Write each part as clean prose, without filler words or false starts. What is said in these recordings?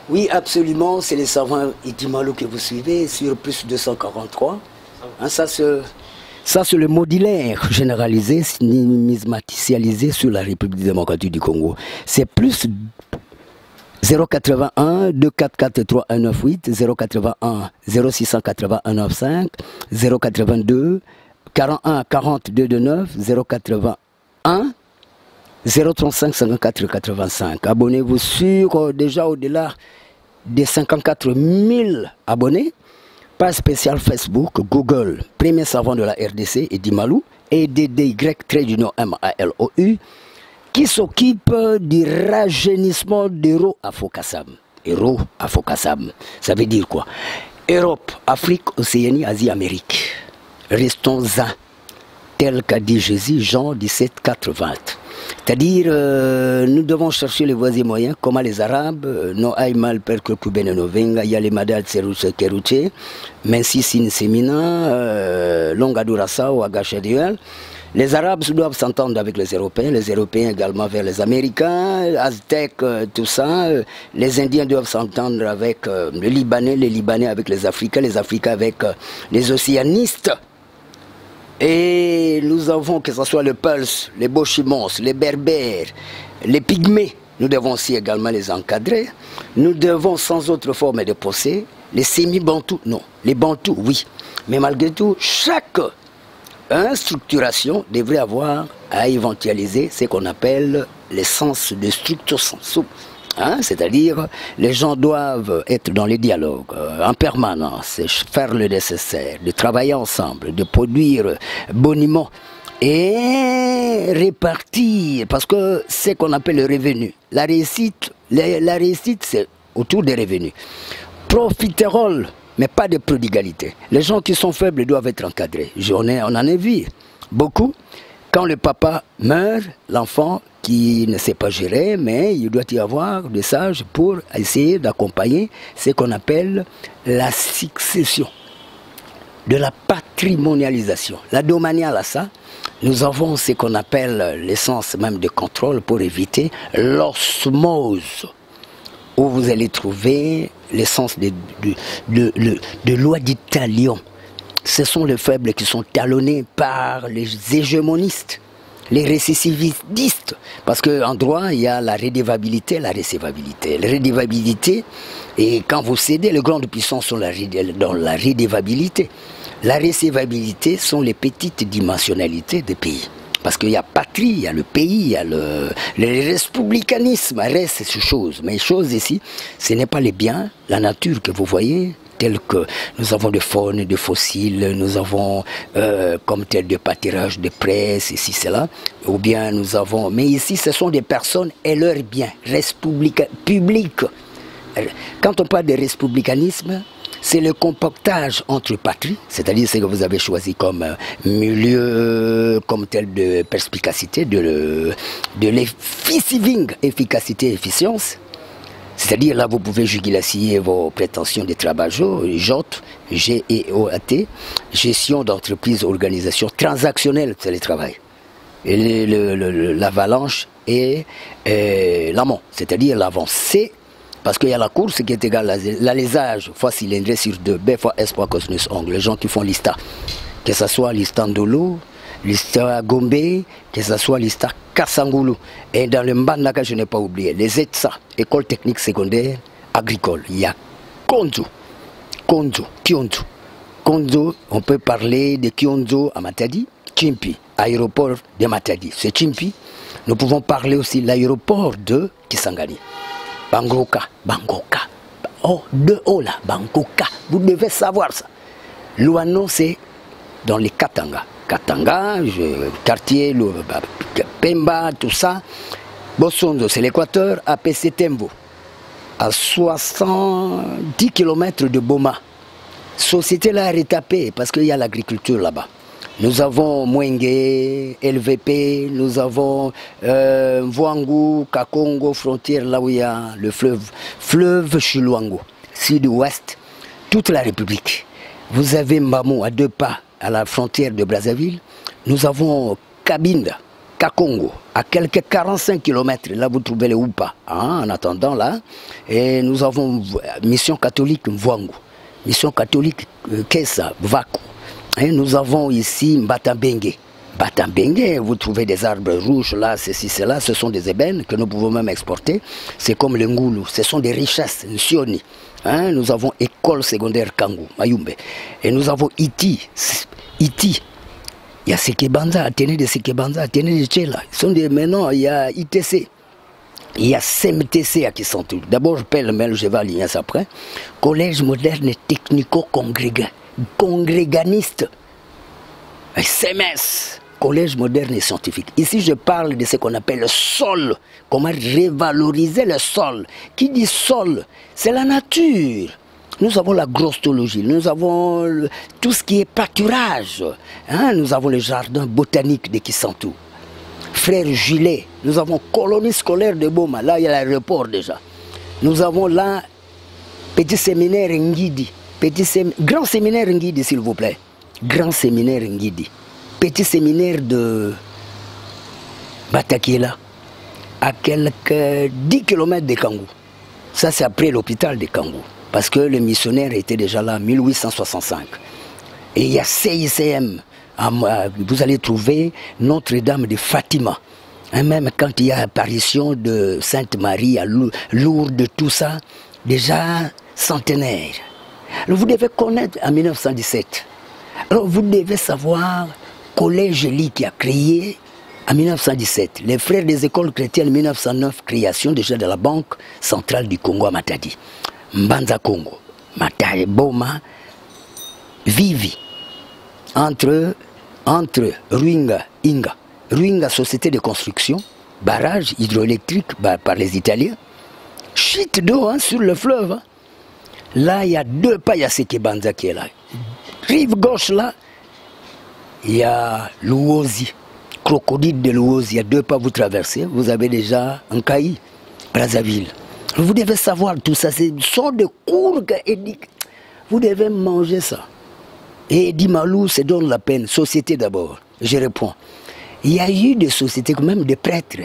Oui, absolument. C'est les savants Itimalo que vous suivez sur plus 243. Hein, ça, c'est le modulaire généralisé, numismaticialisé sur la République démocratique du Congo. C'est plus 081 244 198 081 0680 195 082 41 40 229 081 035 54 85. Abonnez-vous sur déjà au-delà des 54 000 abonnés. Page spéciale Facebook, Google, premier savant de la RDC, Itimalo, et DDY-MALOU, qui s'occupe du rajeunissement d'Héros Afokassam. Héros Afokassam, ça veut dire quoi? Europe, Afrique, Océanie, Asie, Amérique. Restons-en, tel qu'a dit Jésus, Jean 17, 4, 20. C'est-à-dire, nous devons chercher les voies et moyens, comme les Arabes, no hay mal per que kubene no venga, y a les madal tseruche keruche, mensi sin semina, longa durasa ou agacheduel. Les Arabes doivent s'entendre avec les Européens également vers les Américains, Aztèques, tout ça. Les Indiens doivent s'entendre avec les Libanais avec les Africains avec les Océanistes. Et nous avons, que ce soit le Pulse, les Bochimons, les Berbères, les Pygmées, nous devons aussi également les encadrer. Nous devons sans autre forme de pensée, les semi-bantous, non, les bantous, oui. Mais malgré tout, chaque structuration devrait avoir à éventualiser ce qu'on appelle l'essence de structure sensu. Hein, c'est-à-dire, les gens doivent être dans les dialogues en permanence, faire le nécessaire, de travailler ensemble, de produire boniment et répartir, parce que c'est ce qu'on appelle le revenu. La réussite c'est autour des revenus. Profiterole, mais pas de prodigalité. Les gens qui sont faibles doivent être encadrés. On en a vu beaucoup. Quand le papa meurt, l'enfant qui ne sait pas gérer, mais il doit y avoir des sages pour essayer d'accompagner ce qu'on appelle la succession, de la patrimonialisation. La domaniale à ça, nous avons ce qu'on appelle l'essence même de contrôle pour éviter l'osmose, où vous allez trouver l'essence de loi du talion. Ce sont les faibles qui sont talonnés par les hégémonistes, les récidivistes. Parce qu'en droit, il y a la rédévabilité, la récévabilité. La rédévabilité, et quand vous cédez, les grandes puissances sont dans la rédévabilité. La récévabilité sont les petites dimensionnalités des pays. Parce qu'il y a patrie, il y a le pays, il y a le républicanisme, reste ces choses. Mais les choses ici, ce n'est pas les biens, la nature que vous voyez, tels que nous avons des faunes, des fossiles, nous avons comme tel des pâtirages de presse, ici, cela, ou bien nous avons... Mais ici, ce sont des personnes et leurs biens, publics. Quand on parle de républicanisme, c'est le compactage entre patrie, c'est-à-dire ce que vous avez choisi comme milieu, comme tel de perspicacité, de l'efficiving, efficacité et efficience. C'est-à-dire là, vous pouvez juguler vos prétentions de travail, JOT, G-E-O-A-T, gestion d'entreprise, organisation transactionnelle, c'est le travail. Et l'avalanche et l'amont, c'est-à-dire l'avancée, parce qu'il y a la course qui est égale à l'alésage, fois cylindrée sur 2, B fois S fois cosinus angle, les gens qui font l'ISTA, que ce soit l'ISTA Ndolo, l'ISTA Gombe, que ce soit l'ISTA Kassangoulou. Et dans le Mbandaka, je n'ai pas oublié, les ETSA, École technique secondaire agricole. Il y a Kionzo, Kionzo, on peut parler de Kionzo à Matadi, Chimpi, aéroport de Matadi. C'est Chimpi. Nous pouvons parler aussi de l'aéroport de Kisangani. Bangoka. Oh, de haut là, Bangoka. Vous devez savoir ça. Luano, c'est dans les Katanga. Quartier, Pemba, tout ça. Bosondo, c'est l'Équateur, APC Tembo, à 70 km de Boma. Société là est retapée parce qu'il y a l'agriculture là-bas. Nous avons Mwenge, LVP, nous avons Mvoangu, Kakongo, frontière là où il y a le fleuve Chilwango, sud-ouest, toute la République. Vous avez Mbamou à 2 pas à la frontière de Brazzaville. Nous avons Cabinda, Kakongo, à quelques 45 km, là vous trouvez les Oupa, hein, en attendant là. Et nous avons mission catholique Mvwangu, mission catholique Kessa, Vaku. Et nous avons ici Mbatambenge. Mbatambenge, vous trouvez des arbres rouges là, ceci, cela, ce sont des ébènes que nous pouvons même exporter. C'est comme le Ngoulou, ce sont des richesses, Nsioni. Hein, nous avons école secondaire Kangu, Mayumbe. Et nous avons Iti. Il y a Sekebanza, Athénée de Sekebanza, Athénée de Tchela. Maintenant, il y a ITC. Il y a CMTC à Kisantou. D'abord, je paie le mail, je vais à l'INS après. Collège moderne technico-congréganiste. CMS. Collège moderne et scientifique. Ici, je parle de ce qu'on appelle le sol. Comment revaloriser le sol. Qui dit sol? C'est la nature. Nous avons la grossologie, nous avons tout ce qui est pâturage. Hein? Nous avons le jardin botanique de Kisantou. Frère Gilet, nous avons colonie scolaire de Boma, là il y a l'aéroport déjà. Nous avons là petit séminaire Ngidi, grand séminaire Ngidi s'il vous plaît. Grand séminaire Ngidi. Petit séminaire de Batakiela, à quelques 10 km de Kangou. Ça c'est après l'hôpital de Kangou. Parce que les missionnaires étaient déjà là en 1865. Et il y a CICM. Vous allez trouver Notre-Dame de Fatima. Et même quand il y a apparition de Sainte-Marie à Lourdes, tout ça, déjà centenaire. Alors vous devez connaître en 1917. Alors vous devez savoir Collège Eli qui a créé en 1917. Les frères des écoles chrétiennes en 1909, création déjà de la Banque centrale du Congo à Matadi. Mbanza Congo, Mataye, Boma, Vivi, entre Ruinga, Inga. Ruinga, société de construction, barrage hydroélectrique par les Italiens, chute d'eau hein, sur le fleuve. Hein. Là, il y a 2 pas, il y a Sekebanza qui est là. Rive gauche, là, il y a Luozi, crocodile de Luozi, il y a 2 pas, vous traversez, vous avez déjà Nkaï, Brazzaville. Vous devez savoir tout ça, c'est une sorte de cours qu'Edik. Vous devez manger ça. Et Edi Malou se donne la peine. Société d'abord. Je réponds. Il y a eu des sociétés, même des prêtres,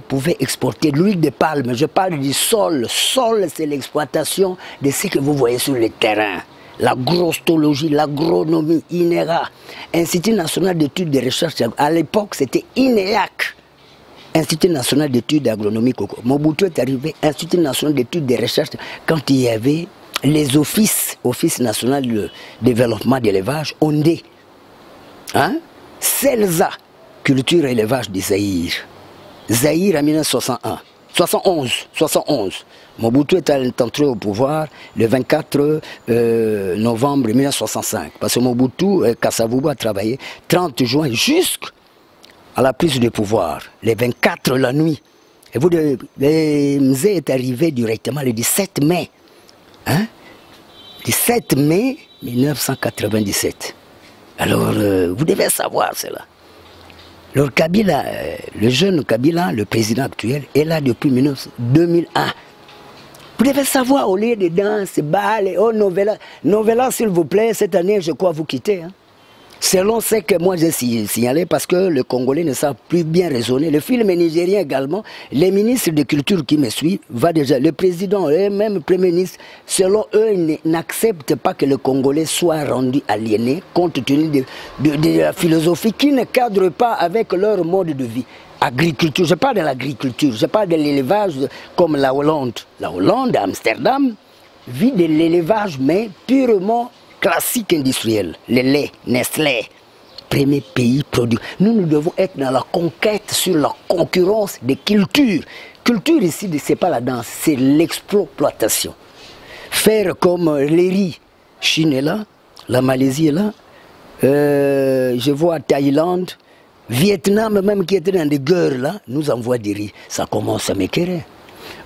pouvaient exporter de l'huile de palme. Je parle du sol. Sol, c'est l'exploitation de ce que vous voyez sur le terrain. La grossologie, l'agronomie, INERA, Institut national d'études de recherche. À l'époque, c'était INEAC. Institut national d'études d'agronomie Coco. Mobutu est arrivé, Institut national d'études de recherche, quand il y avait les offices, Office national de développement d'élevage, ONDE. Hein? CELSA, culture et élevage du Zaïre. Zaïre en 1961. 71. Mobutu est entré au pouvoir le 24 novembre 1965. Parce que Mobutu, Kasavubu a travaillé 30 juin jusqu'à la prise de pouvoir, les 24 la nuit. Et vous, le Mzé est arrivé directement le 17 mai. Hein? 17 mai 1997. Alors, vous devez savoir cela. Alors, Kabila, le jeune Kabila, le président actuel, est là depuis 2001. Vous devez savoir, au lieu de danse, balles, oh, novella. Novella, s'il vous plaît, cette année, je crois vous quitter. Hein? Selon ce que moi j'ai signalé, parce que le Congolais ne savent plus bien raisonner. Le film nigérien également, les ministres de culture qui me suivent, le président et même le premier ministre, selon eux, n'acceptent pas que le Congolais soit rendu aliéné, compte tenu de la philosophie qui ne cadre pas avec leur mode de vie. Agriculture, je parle de l'agriculture, je parle de l'élevage comme la Hollande. La Hollande, Amsterdam, vit de l'élevage, mais purement classique industriel, le lait, Nestlé, premier pays produit. Nous devons être dans la conquête sur la concurrence des cultures. Culture ici, ce n'est pas la danse, c'est l'exploitation. Faire comme les riz, Chine est là, la Malaisie est là, je vois Thaïlande, Vietnam même qui était dans des guerres là, nous envoie des riz. Ça commence à m'éclairer.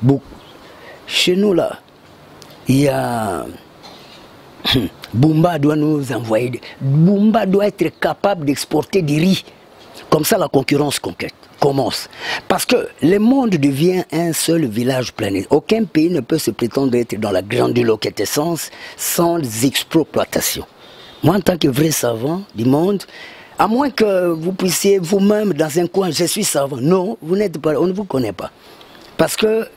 Bon, chez nous là, il y a... Bumba doit nous envoyer. Bumba doit être capable d'exporter du riz. Comme ça, la concurrence commence. Parce que le monde devient un seul village planétaire. Aucun pays ne peut se prétendre être dans la grandiloquence sans exploitation. Moi, en tant que vrai savant du monde, À moins que vous puissiez vous-même dans un coin, je suis savant. Non, vous n'êtes pas, on ne vous connaît pas. Parce que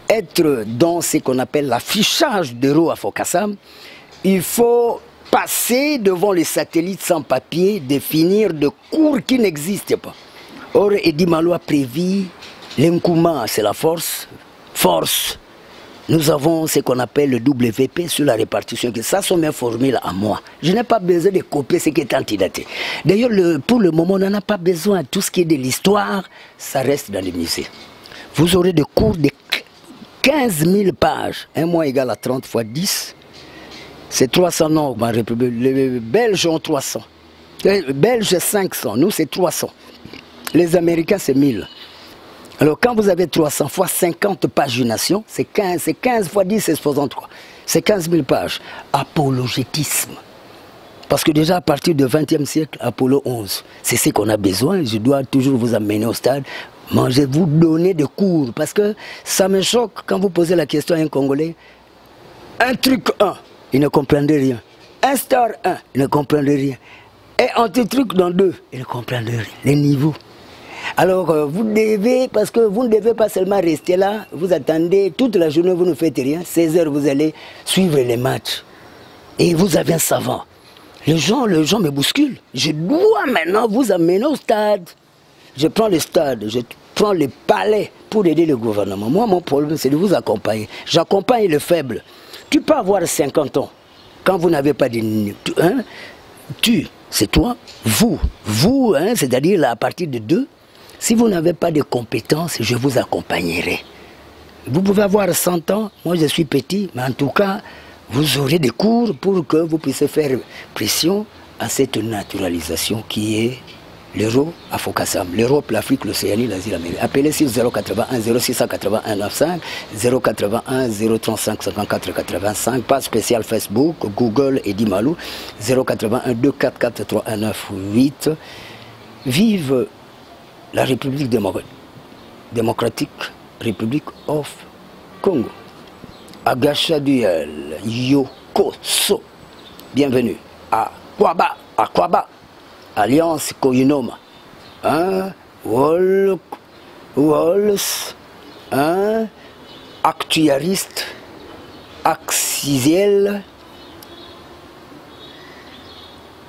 être dans ce qu'on appelle l'affichage d'héros à Fokassam, il faut passer devant les satellites sans papier, définir de cours qui n'existent pas. Or, Edi Malo a prévu l'Nkouma, c'est la force. Force. Nous avons ce qu'on appelle le WP sur la répartition. Ça, sont mes formules à moi. Je n'ai pas besoin de copier ce qui est antidaté. D'ailleurs, pour le moment, on n'en a pas besoin. Tout ce qui est de l'histoire, ça reste dans les musées. Vous aurez des cours de 15 000 pages. 1 mois égale à 30 fois 10. C'est 300 noms, ma République. Les Belges ont 300. Les Belges, 500. Nous, c'est 300. Les Américains, c'est 1000. Alors, quand vous avez 300 fois 50 paginations, c'est 15 fois 10, c'est 63. C'est 15 000 pages. Apologétisme. Parce que déjà, à partir du XXe siècle, Apollo 11, c'est ce qu'on a besoin. Je dois toujours vous amener au stade. Mangez, vous donner des cours. Parce que ça me choque quand vous posez la question à un Congolais. Un truc 1, il ne comprendrait rien. Un star 1, il ne comprendrait rien. Et un petit truc dans 2, il ne comprendrait rien. Les niveaux. Alors, vous devez, parce que vous ne devez pas seulement rester là, vous attendez toute la journée, vous ne faites rien. 16 heures, vous allez suivre les matchs. Et vous avez un savant. Les gens me bousculent. Je dois maintenant vous amener au stade. Je prends le stade, je prends le palais pour aider le gouvernement. Moi, mon problème, c'est de vous accompagner. J'accompagne le faible. Tu peux avoir 50 ans. Quand vous n'avez pas de... Hein, c'est toi, vous, hein, c'est-à-dire là, à partir de 2, si vous n'avez pas de compétences, je vous accompagnerai. Vous pouvez avoir 100 ans, moi je suis petit, mais en tout cas, vous aurez des cours pour que vous puissiez faire pression à cette naturalisation qui est l'euro à Fokassam. L'Europe, l'Afrique, l'Océanie, l'Asie, l'Amérique. Appelez sur 081 0681 95 081 035 54 85, page spéciale Facebook, Google Edi Malo, 081 244 3198. Vive la République démocratique, République of Congo. Agachaduel, Yokoso. Bienvenue à Kwaba. Alliance Koyunoma. Walls, actuariste, axiel,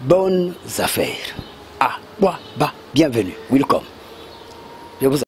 bonnes affaires. Bienvenue, welcome. Je vous